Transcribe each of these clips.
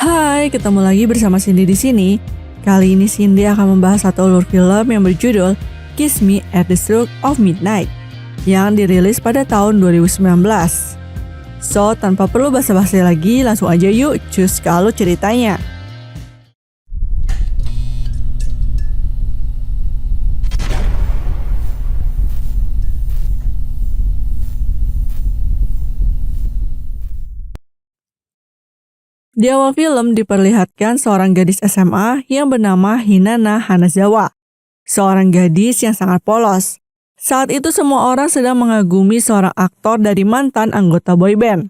Hai, ketemu lagi bersama Cindy di sini. Kali ini Cindy akan membahas satu alur film yang berjudul Kiss Me at the Stroke of Midnight yang dirilis pada tahun 2019. So, tanpa perlu basa-basi lagi, langsung aja yuk cus ke alur ceritanya. Di awal film diperlihatkan seorang gadis SMA yang bernama Hinana Hanazawa, seorang gadis yang sangat polos. Saat itu semua orang sedang mengagumi seorang aktor dari mantan anggota boyband.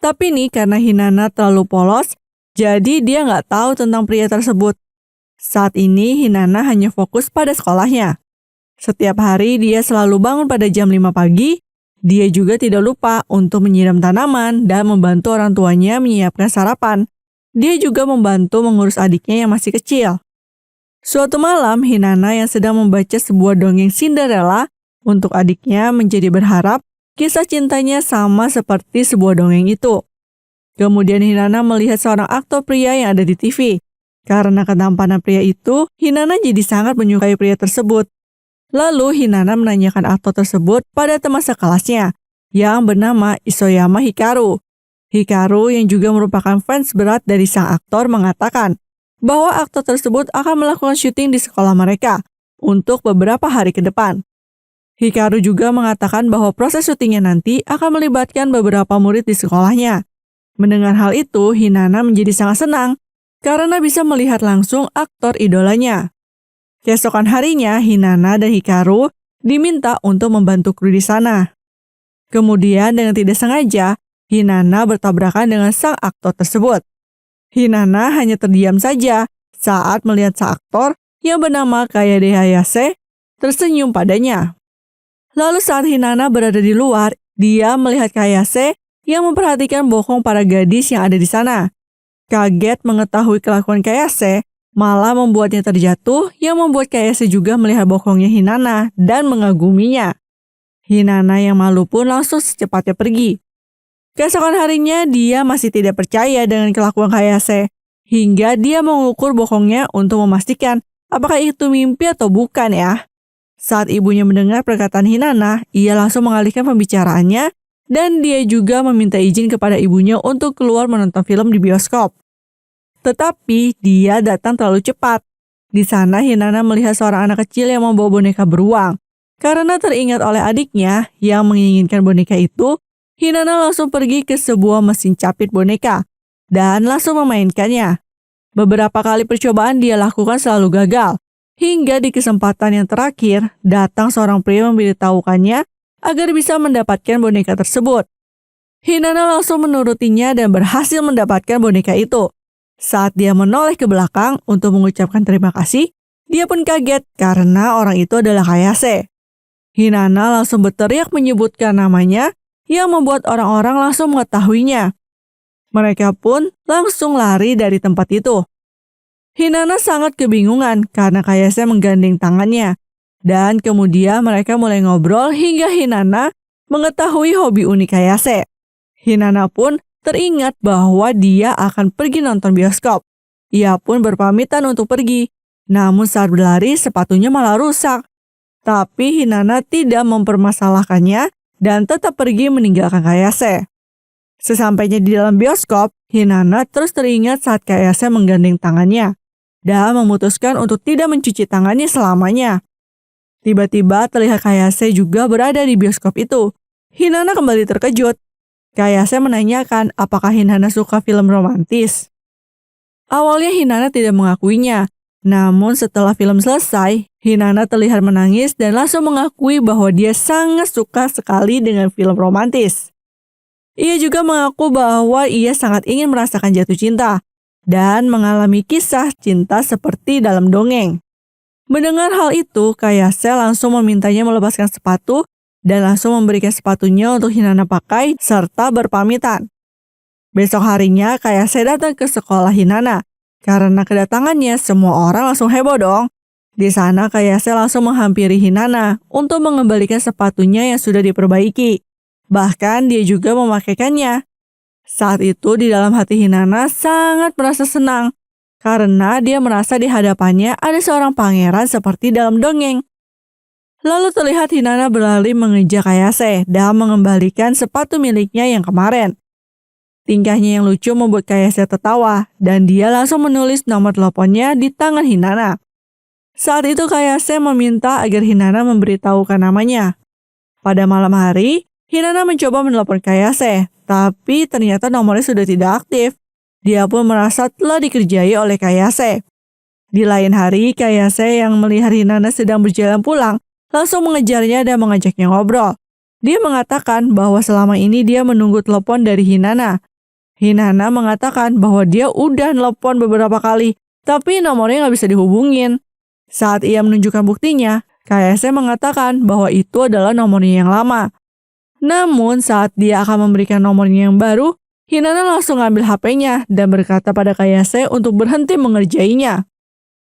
Tapi nih karena Hinana terlalu polos, jadi dia nggak tahu tentang pria tersebut. Saat ini Hinana hanya fokus pada sekolahnya. Setiap hari dia selalu bangun pada jam 5 pagi. Dia juga tidak lupa untuk menyiram tanaman dan membantu orang tuanya menyiapkan sarapan. Dia juga membantu mengurus adiknya yang masih kecil. Suatu malam, Hinana yang sedang membaca sebuah dongeng Cinderella untuk adiknya menjadi berharap kisah cintanya sama seperti sebuah dongeng itu. Kemudian Hinana melihat seorang aktor pria yang ada di TV. Karena ketampanan pria itu, Hinana jadi sangat menyukai pria tersebut. Lalu Hinana menanyakan aktor tersebut pada teman sekelasnya yang bernama Isoyama Hikaru. Hikaru yang juga merupakan fans berat dari sang aktor mengatakan bahwa aktor tersebut akan melakukan syuting di sekolah mereka untuk beberapa hari ke depan. Hikaru juga mengatakan bahwa proses syutingnya nanti akan melibatkan beberapa murid di sekolahnya. Mendengar hal itu, Hinana menjadi sangat senang karena bisa melihat langsung aktor idolanya. Keesokan harinya, Hinana dan Hikaru diminta untuk membantu kru di sana. Kemudian dengan tidak sengaja, Hinana bertabrakan dengan sang aktor tersebut. Hinana hanya terdiam saja saat melihat sang aktor yang bernama Kayade Hayase tersenyum padanya. Lalu saat Hinana berada di luar, dia melihat Hayase yang memperhatikan bokong para gadis yang ada di sana. Kaget mengetahui kelakuan Hayase, malah membuatnya terjatuh yang membuat Hayase juga melihat bokongnya Hinana dan mengaguminya. Hinana yang malu pun langsung secepatnya pergi. Keesokan harinya dia masih tidak percaya dengan kelakuan Hayase, hingga dia mengukur bokongnya untuk memastikan apakah itu mimpi atau bukan ya. Saat ibunya mendengar perkataan Hinana, ia langsung mengalihkan pembicaraannya dan dia juga meminta izin kepada ibunya untuk keluar menonton film di bioskop. Tetapi dia datang terlalu cepat. Di sana Hinana melihat seorang anak kecil yang membawa boneka beruang. Karena teringat oleh adiknya yang menginginkan boneka itu, Hinana langsung pergi ke sebuah mesin capit boneka dan langsung memainkannya. Beberapa kali percobaan dia lakukan selalu gagal. Hingga di kesempatan yang terakhir, datang seorang pria memberitahukannya agar bisa mendapatkan boneka tersebut. Hinana langsung menurutinya dan berhasil mendapatkan boneka itu. Saat dia menoleh ke belakang untuk mengucapkan terima kasih, dia pun kaget karena orang itu adalah Hayase. Hinana langsung berteriak menyebutkan namanya yang membuat orang-orang langsung mengetahuinya. Mereka pun langsung lari dari tempat itu. Hinana sangat kebingungan karena Hayase menggandeng tangannya. Dan kemudian mereka mulai ngobrol hingga Hinana mengetahui hobi unik Hayase. Hinana pun teringat bahwa dia akan pergi nonton bioskop. Ia pun berpamitan untuk pergi. Namun saat berlari sepatunya malah rusak. Tapi Hinana tidak mempermasalahkannya dan tetap pergi meninggalkan Hayase. Sesampainya di dalam bioskop, Hinana terus teringat saat Hayase menggandeng tangannya dan memutuskan untuk tidak mencuci tangannya selamanya. Tiba-tiba terlihat Hayase juga berada di bioskop itu. Hinana kembali terkejut. Hayase menanyakan apakah Hinana suka film romantis. Awalnya Hinana tidak mengakuinya, namun setelah film selesai, Hinana terlihat menangis dan langsung mengakui bahwa dia sangat suka sekali dengan film romantis. Ia juga mengaku bahwa ia sangat ingin merasakan jatuh cinta dan mengalami kisah cinta seperti dalam dongeng. Mendengar hal itu, Hayase langsung memintanya melepaskan sepatu dan langsung memberikan sepatunya untuk Hinana pakai serta berpamitan. Besok harinya Hayase datang ke sekolah Hinana. Karena kedatangannya semua orang langsung heboh dong. Di sana Hayase langsung menghampiri Hinana untuk mengembalikan sepatunya yang sudah diperbaiki. Bahkan dia juga memakaikannya. Saat itu di dalam hati Hinana sangat merasa senang karena dia merasa di hadapannya ada seorang pangeran seperti dalam dongeng. Lalu terlihat Hinana berlari mengejar Kayase dan mengembalikan sepatu miliknya yang kemarin. Tingkahnya yang lucu membuat Kayase tertawa dan dia langsung menulis nomor teleponnya di tangan Hinana. Saat itu Kayase meminta agar Hinana memberitahukan namanya. Pada malam hari, Hinana mencoba menelepon Kayase, tapi ternyata nomornya sudah tidak aktif. Dia pun merasa telah dikerjai oleh Kayase. Di lain hari, Kayase yang melihat Hinana sedang berjalan pulang, langsung mengejarnya dan mengajaknya ngobrol. Dia mengatakan bahwa selama ini dia menunggu telepon dari Hinana. Hinana mengatakan bahwa dia udah telepon beberapa kali, tapi nomornya nggak bisa dihubungin. Saat ia menunjukkan buktinya, Kayase mengatakan bahwa itu adalah nomornya yang lama. Namun saat dia akan memberikan nomornya yang baru, Hinana langsung ambil HP-nya dan berkata pada Kayase untuk berhenti mengerjainya.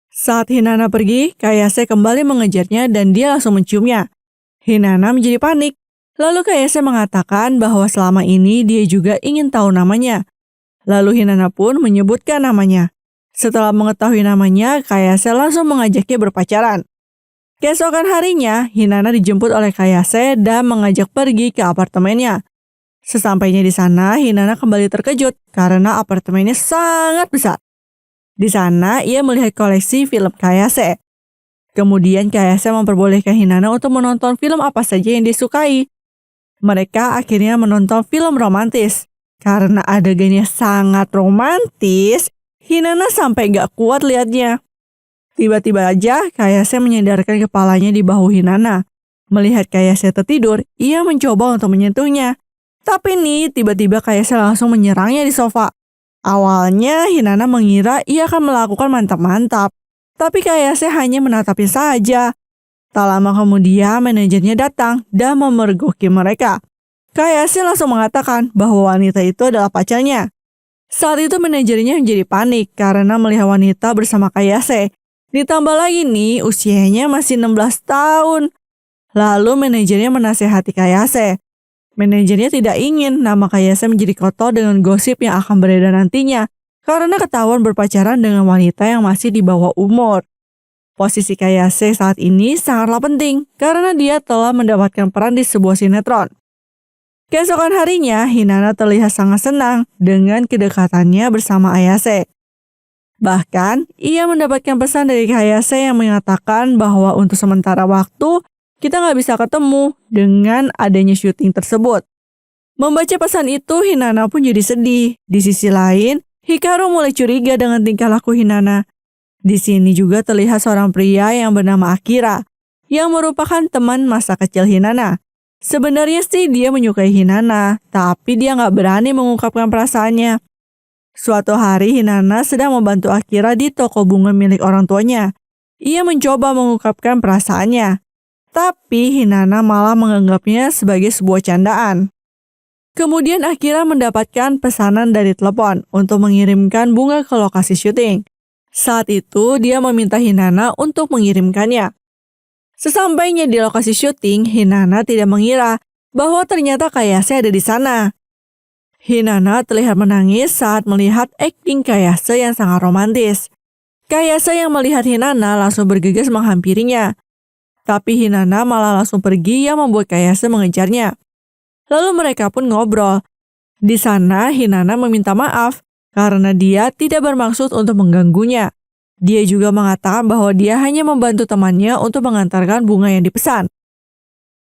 Saat Hinana pergi, Kayase kembali mengejarnya dan dia langsung menciumnya. Hinana menjadi panik. Lalu Kayase mengatakan bahwa selama ini dia juga ingin tahu namanya. Lalu Hinana pun menyebutkan namanya. Setelah mengetahui namanya, Kayase langsung mengajaknya berpacaran. Keesokan harinya, Hinana dijemput oleh Kayase dan mengajak pergi ke apartemennya. Sesampainya di sana, Hinana kembali terkejut karena apartemennya sangat besar. Di sana, ia melihat koleksi film Kayase. Kemudian Kayase memperbolehkan Hinana untuk menonton film apa saja yang disukai. Mereka akhirnya menonton film romantis. Karena adegannya sangat romantis, Hinana sampai gak kuat lihatnya. Tiba-tiba aja, Kayase menyandarkan kepalanya di bahu Hinana. Melihat Kayase tertidur, ia mencoba untuk menyentuhnya. Tapi nih, tiba-tiba Kayase langsung menyerangnya di sofa. Awalnya Hinana mengira ia akan melakukan mantap-mantap, tapi Kayase hanya menatapnya saja. Tak lama kemudian manajernya datang dan memergoki mereka. Kayase langsung mengatakan bahwa wanita itu adalah pacarnya. Saat itu manajernya menjadi panik karena melihat wanita bersama Kayase. Ditambah lagi nih usianya masih 16 tahun. Lalu manajernya menasehati Kayase. Manajernya tidak ingin nama Kayase menjadi kotor dengan gosip yang akan beredar nantinya karena ketahuan berpacaran dengan wanita yang masih di bawah umur. Posisi Kayase saat ini sangatlah penting karena dia telah mendapatkan peran di sebuah sinetron. Keesokan harinya, Hinana terlihat sangat senang dengan kedekatannya bersama Ayase. Bahkan, ia mendapatkan pesan dari Kayase yang mengatakan bahwa untuk sementara waktu, kita nggak bisa ketemu dengan adanya syuting tersebut. Membaca pesan itu, Hinana pun jadi sedih. Di sisi lain, Hikaru mulai curiga dengan tingkah laku Hinana. Di sini juga terlihat seorang pria yang bernama Akira, yang merupakan teman masa kecil Hinana. Sebenarnya sih dia menyukai Hinana, tapi dia nggak berani mengungkapkan perasaannya. Suatu hari Hinana sedang membantu Akira di toko bunga milik orang tuanya. Ia mencoba mengungkapkan perasaannya. Tapi Hinana malah menganggapnya sebagai sebuah candaan. Kemudian Akira mendapatkan pesanan dari telepon untuk mengirimkan bunga ke lokasi syuting. Saat itu dia meminta Hinana untuk mengirimkannya. Sesampainya di lokasi syuting, Hinana tidak mengira bahwa ternyata Kayase ada di sana. Hinana terlihat menangis saat melihat akting Kayase yang sangat romantis. Kayase yang melihat Hinana langsung bergegas menghampirinya. Tapi Hinana malah langsung pergi yang membuat Kayase mengejarnya. Lalu mereka pun ngobrol. Di sana Hinana meminta maaf karena dia tidak bermaksud untuk mengganggunya. Dia juga mengatakan bahwa dia hanya membantu temannya untuk mengantarkan bunga yang dipesan.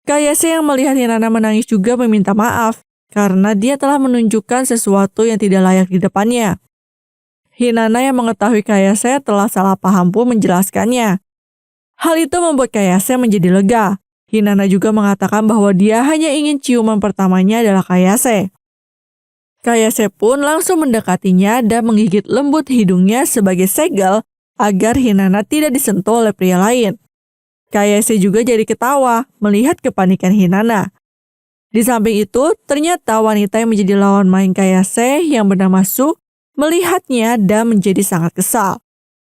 Kayase yang melihat Hinana menangis juga meminta maaf karena dia telah menunjukkan sesuatu yang tidak layak di depannya. Hinana yang mengetahui Kayase telah salah paham pun menjelaskannya. Hal itu membuat Kayase menjadi lega. Hinana juga mengatakan bahwa dia hanya ingin ciuman pertamanya adalah Kayase. Kayase pun langsung mendekatinya dan menggigit lembut hidungnya sebagai segel agar Hinana tidak disentuh oleh pria lain. Kayase juga jadi ketawa melihat kepanikan Hinana. Di samping itu, ternyata wanita yang menjadi lawan main Kayase yang bernama Su melihatnya dan menjadi sangat kesal.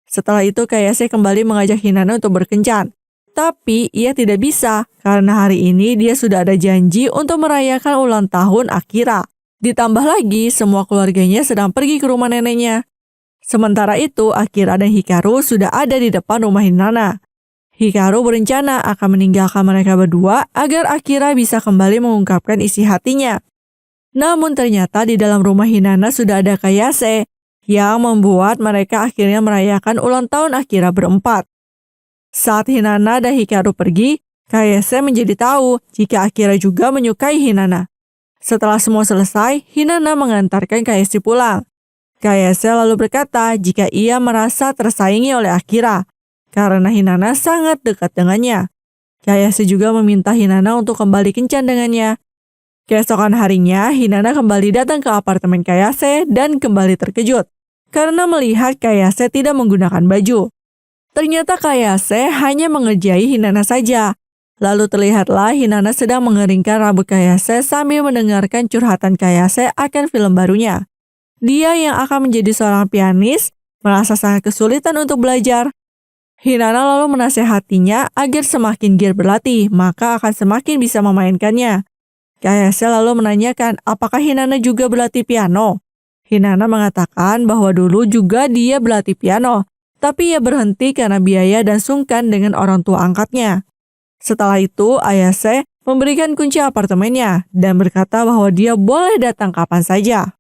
Setelah itu Kayase kembali mengajak Hinana untuk berkencan. Tapi ia tidak bisa karena hari ini dia sudah ada janji untuk merayakan ulang tahun Akira. Ditambah lagi, semua keluarganya sedang pergi ke rumah neneknya. Sementara itu, Akira dan Hikaru sudah ada di depan rumah Hinata. Hikaru berencana akan meninggalkan mereka berdua agar Akira bisa kembali mengungkapkan isi hatinya. Namun ternyata di dalam rumah Hinata sudah ada Kayase yang membuat mereka akhirnya merayakan ulang tahun Akira berempat. Saat Hinata dan Hikaru pergi, Kayase menjadi tahu jika Akira juga menyukai Hinata. Setelah semua selesai, Hinata mengantarkan Kayase pulang. Kayase lalu berkata jika ia merasa tersaingi oleh Akira, karena Hinata sangat dekat dengannya. Kayase juga meminta Hinata untuk kembali kencan dengannya. Keesokan harinya, Hinata kembali datang ke apartemen Kayase dan kembali terkejut karena melihat Kayase tidak menggunakan baju. Ternyata Kayase hanya mengerjai Hinata saja. Lalu terlihatlah Hinata sedang mengeringkan rambut Kayase sambil mendengarkan curhatan Kayase akan film barunya. Dia yang akan menjadi seorang pianis merasa sangat kesulitan untuk belajar. Hinata lalu menasehatinya agar semakin giat berlatih, maka akan semakin bisa memainkannya. Kayase lalu menanyakan apakah Hinata juga berlatih piano. Hinata mengatakan bahwa dulu juga dia berlatih piano, tapi ia berhenti karena biaya dan sungkan dengan orang tua angkatnya. Setelah itu, Ayase memberikan kunci apartemennya dan berkata bahwa dia boleh datang kapan saja.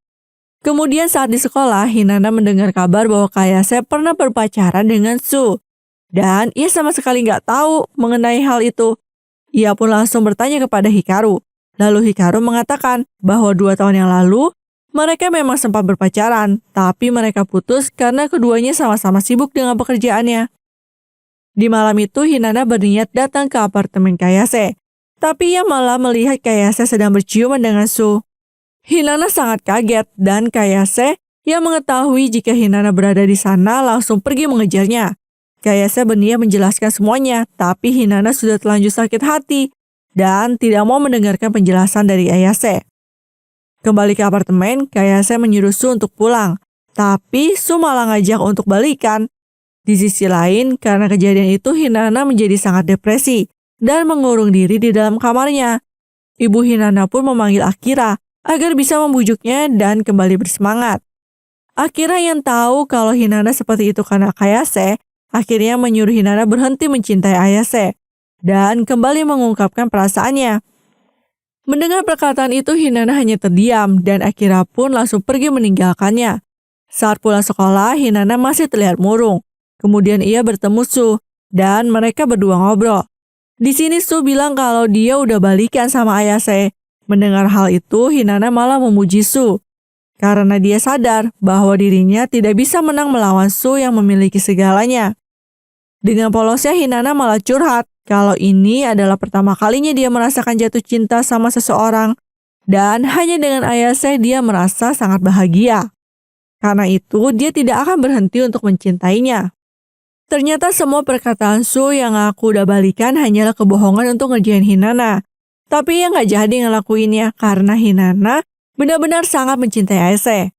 Kemudian saat di sekolah, Hinata mendengar kabar bahwa Kayase pernah berpacaran dengan Su. Dan ia sama sekali nggak tahu mengenai hal itu. Ia pun langsung bertanya kepada Hikaru. Lalu Hikaru mengatakan bahwa 2 tahun yang lalu, mereka memang sempat berpacaran, tapi mereka putus karena keduanya sama-sama sibuk dengan pekerjaannya. Di malam itu, Hinata berniat datang ke apartemen Kayase, tapi ia malah melihat Kayase sedang berciuman dengan Su. Hinata sangat kaget dan Kayase yang mengetahui jika Hinata berada di sana langsung pergi mengejarnya. Kayase berniat menjelaskan semuanya, tapi Hinata sudah terlanjur sakit hati dan tidak mau mendengarkan penjelasan dari Ayase. Kembali ke apartemen, Kayase menyuruh Su untuk pulang, tapi Su malah ngajak untuk balikan. Di sisi lain, karena kejadian itu Hinata menjadi sangat depresi dan mengurung diri di dalam kamarnya. Ibu Hinata pun memanggil Akira agar bisa membujuknya dan kembali bersemangat. Akira yang tahu kalau Hinata seperti itu karena Kayase, akhirnya menyuruh Hinata berhenti mencintai Ayase dan kembali mengungkapkan perasaannya. Mendengar perkataan itu, Hinata hanya terdiam dan Akira pun langsung pergi meninggalkannya. Saat pulang sekolah, Hinata masih terlihat murung. Kemudian ia bertemu Su dan mereka berdua ngobrol. Di sini Su bilang kalau dia udah balikan sama Ayase. Mendengar hal itu, Hinata malah memuji Su karena dia sadar bahwa dirinya tidak bisa menang melawan Su yang memiliki segalanya. Dengan polosnya, Hinata malah curhat kalau ini adalah pertama kalinya dia merasakan jatuh cinta sama seseorang dan hanya dengan Ayase dia merasa sangat bahagia. Karena itu, dia tidak akan berhenti untuk mencintainya. Ternyata semua perkataan Su yang aku udah balikan hanyalah kebohongan untuk ngerjain Hinata. Tapi ia nggak jadi ngelakuinnya karena Hinata benar-benar sangat mencintai Ayase.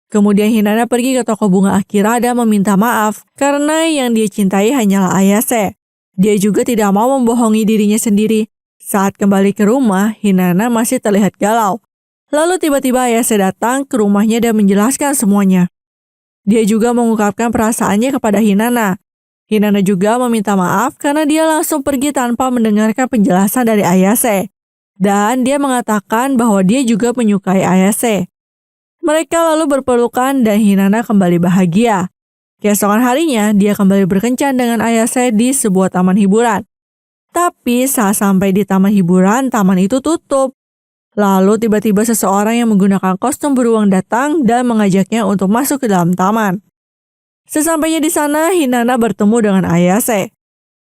Kemudian Hinata pergi ke toko bunga Akira dan meminta maaf karena yang dia cintai hanyalah Ayase. Dia juga tidak mau membohongi dirinya sendiri. Saat kembali ke rumah, Hinata masih terlihat galau. Lalu tiba-tiba Ayase datang ke rumahnya dan menjelaskan semuanya. Dia juga mengungkapkan perasaannya kepada Hinata. Hinata juga meminta maaf karena dia langsung pergi tanpa mendengarkan penjelasan dari Ayase. Dan dia mengatakan bahwa dia juga menyukai Ayase. Mereka lalu berpelukan dan Hinata kembali bahagia. Keesokan harinya, dia kembali berkencan dengan Ayase di sebuah taman hiburan. Tapi saat sampai di taman hiburan, taman itu tutup. Lalu tiba-tiba seseorang yang menggunakan kostum beruang datang dan mengajaknya untuk masuk ke dalam taman. Sesampainya di sana, Hinata bertemu dengan Ayase.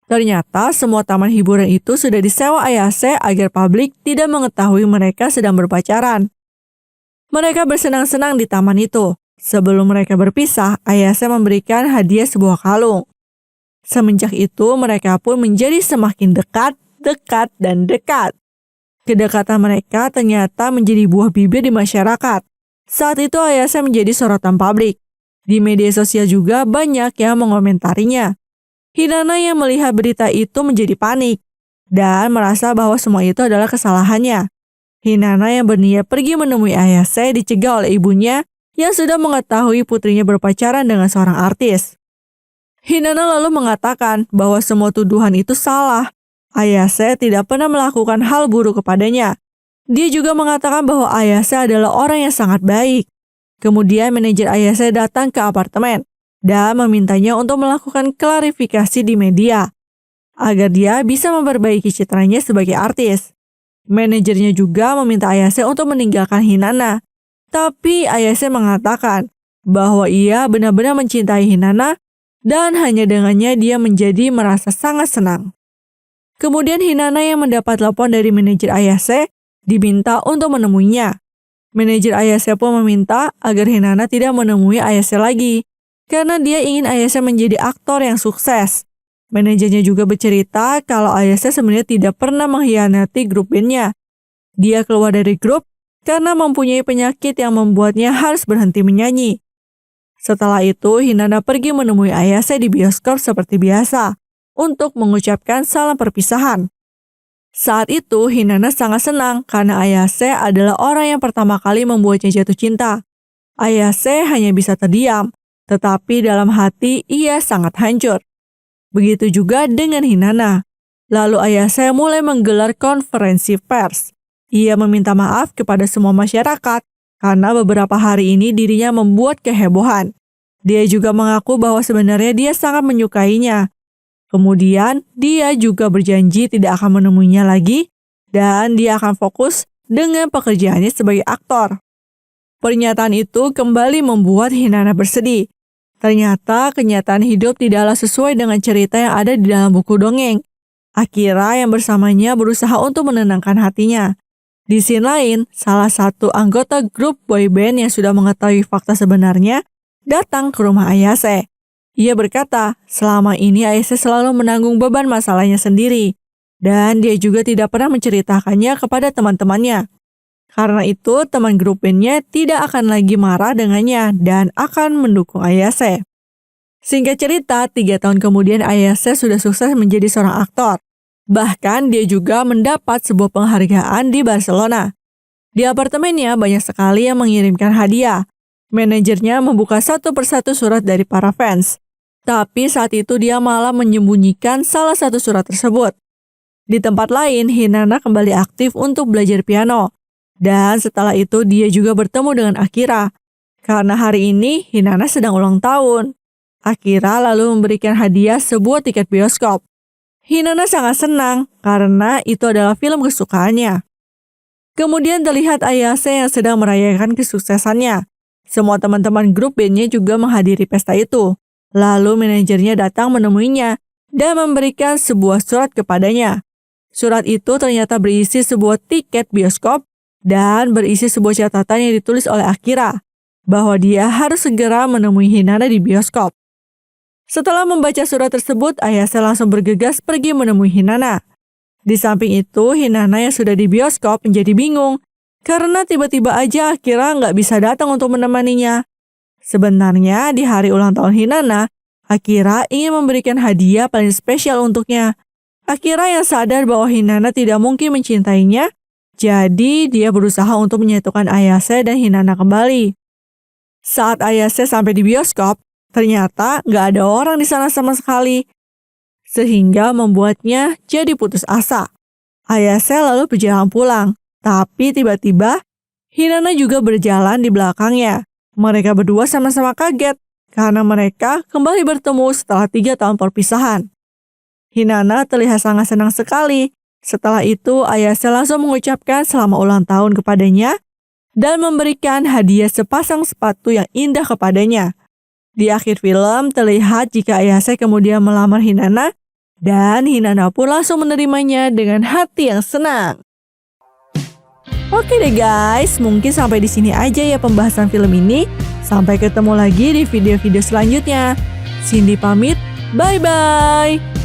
Ternyata semua taman hiburan itu sudah disewa Ayase agar publik tidak mengetahui mereka sedang berpacaran. Mereka bersenang-senang di taman itu. Sebelum mereka berpisah, Ayase memberikan hadiah sebuah kalung. Semenjak itu, mereka pun menjadi semakin dekat, dan dekat. Kedekatan mereka ternyata menjadi buah bibir di masyarakat. Saat itu Ayase menjadi sorotan publik. Di media sosial juga banyak yang mengomentarinya. Hinata yang melihat berita itu menjadi panik dan merasa bahwa semua itu adalah kesalahannya. Hinana yang berniat pergi menemui Ayase dicegah oleh ibunya yang sudah mengetahui putrinya berpacaran dengan seorang artis. Hinana lalu mengatakan bahwa semua tuduhan itu salah. Ayase tidak pernah melakukan hal buruk kepadanya. Dia juga mengatakan bahwa Ayase adalah orang yang sangat baik. Kemudian manajer Ayase datang ke apartemen dan memintanya untuk melakukan klarifikasi di media agar dia bisa memperbaiki citranya sebagai artis. Manajernya juga meminta Ayase untuk meninggalkan Hinana. Tapi Ayase mengatakan bahwa ia benar-benar mencintai Hinana dan hanya dengannya dia menjadi merasa sangat senang. Kemudian Hinana yang mendapat telepon dari manajer Ayase diminta untuk menemuinya. Manajer Ayase pun meminta agar Hinana tidak menemui Ayase lagi karena dia ingin Ayase menjadi aktor yang sukses. Manajernya juga bercerita kalau Ayase sebenarnya tidak pernah mengkhianati grup bandnya. Dia keluar dari grup karena mempunyai penyakit yang membuatnya harus berhenti menyanyi. Setelah itu, Hinana pergi menemui Ayase di bioskop seperti biasa untuk mengucapkan salam perpisahan. Saat itu, Hinana sangat senang karena Ayase adalah orang yang pertama kali membuatnya jatuh cinta. Ayase hanya bisa terdiam, tetapi dalam hati ia sangat hancur. Begitu juga dengan Hinana. Lalu Ayase mulai menggelar konferensi pers. Ia meminta maaf kepada semua masyarakat karena beberapa hari ini dirinya membuat kehebohan. Dia juga mengaku bahwa sebenarnya dia sangat menyukainya. Kemudian dia juga berjanji tidak akan menemuinya lagi dan dia akan fokus dengan pekerjaannya sebagai aktor. Pernyataan itu kembali membuat Hinana bersedih. Ternyata kenyataan hidup tidaklah sesuai dengan cerita yang ada di dalam buku dongeng. Akira yang bersamanya berusaha untuk menenangkan hatinya. Di sisi lain, salah satu anggota grup boyband yang sudah mengetahui fakta sebenarnya datang ke rumah Ayase. Ia berkata, selama ini Ayase selalu menanggung beban masalahnya sendiri. Dan dia juga tidak pernah menceritakannya kepada teman-temannya. Karena itu, teman grup bandnya tidak akan lagi marah dengannya dan akan mendukung Ayase. Singkat cerita, 3 tahun kemudian Ayase sudah sukses menjadi seorang aktor. Bahkan dia juga mendapat sebuah penghargaan di Barcelona. Di apartemennya banyak sekali yang mengirimkan hadiah. Manajernya membuka satu persatu surat dari para fans. Tapi saat itu dia malah menyembunyikan salah satu surat tersebut. Di tempat lain, Hinana kembali aktif untuk belajar piano. Dan setelah itu dia juga bertemu dengan Akira. Karena hari ini Hinana sedang ulang tahun. Akira lalu memberikan hadiah sebuah tiket bioskop. Hinana sangat senang karena itu adalah film kesukaannya. Kemudian terlihat Ayase yang sedang merayakan kesuksesannya. Semua teman-teman grup bandnya juga menghadiri pesta itu. Lalu manajernya datang menemuinya dan memberikan sebuah surat kepadanya. Surat itu ternyata berisi sebuah tiket bioskop dan berisi sebuah catatan yang ditulis oleh Akira bahwa dia harus segera menemui Hinana di bioskop. Setelah membaca surat tersebut, Ayase langsung bergegas pergi menemui Hinana. Di samping itu, Hinana yang sudah di bioskop menjadi bingung karena tiba-tiba aja Akira nggak bisa datang untuk menemaninya. Sebenarnya di hari ulang tahun Hinana, Akira ingin memberikan hadiah paling spesial untuknya. Akira yang sadar bahwa Hinana tidak mungkin mencintainya, jadi dia berusaha untuk menyatukan Ayase dan Hinana kembali. Saat Ayase sampai di bioskop, ternyata nggak ada orang di sana sama sekali. Sehingga membuatnya jadi putus asa. Ayase lalu berjalan pulang, tapi tiba-tiba Hinana juga berjalan di belakangnya. Mereka berdua sama-sama kaget karena mereka kembali bertemu setelah 3 tahun perpisahan. Hinana terlihat sangat senang sekali. Setelah itu, Ayase langsung mengucapkan selamat ulang tahun kepadanya dan memberikan hadiah sepasang sepatu yang indah kepadanya. Di akhir film, terlihat jika Ayase kemudian melamar Hinana dan Hinana pun langsung menerimanya dengan hati yang senang. Oke deh guys, mungkin sampai di sini aja ya pembahasan film ini. Sampai ketemu lagi di video-video selanjutnya. Cindy pamit, bye-bye!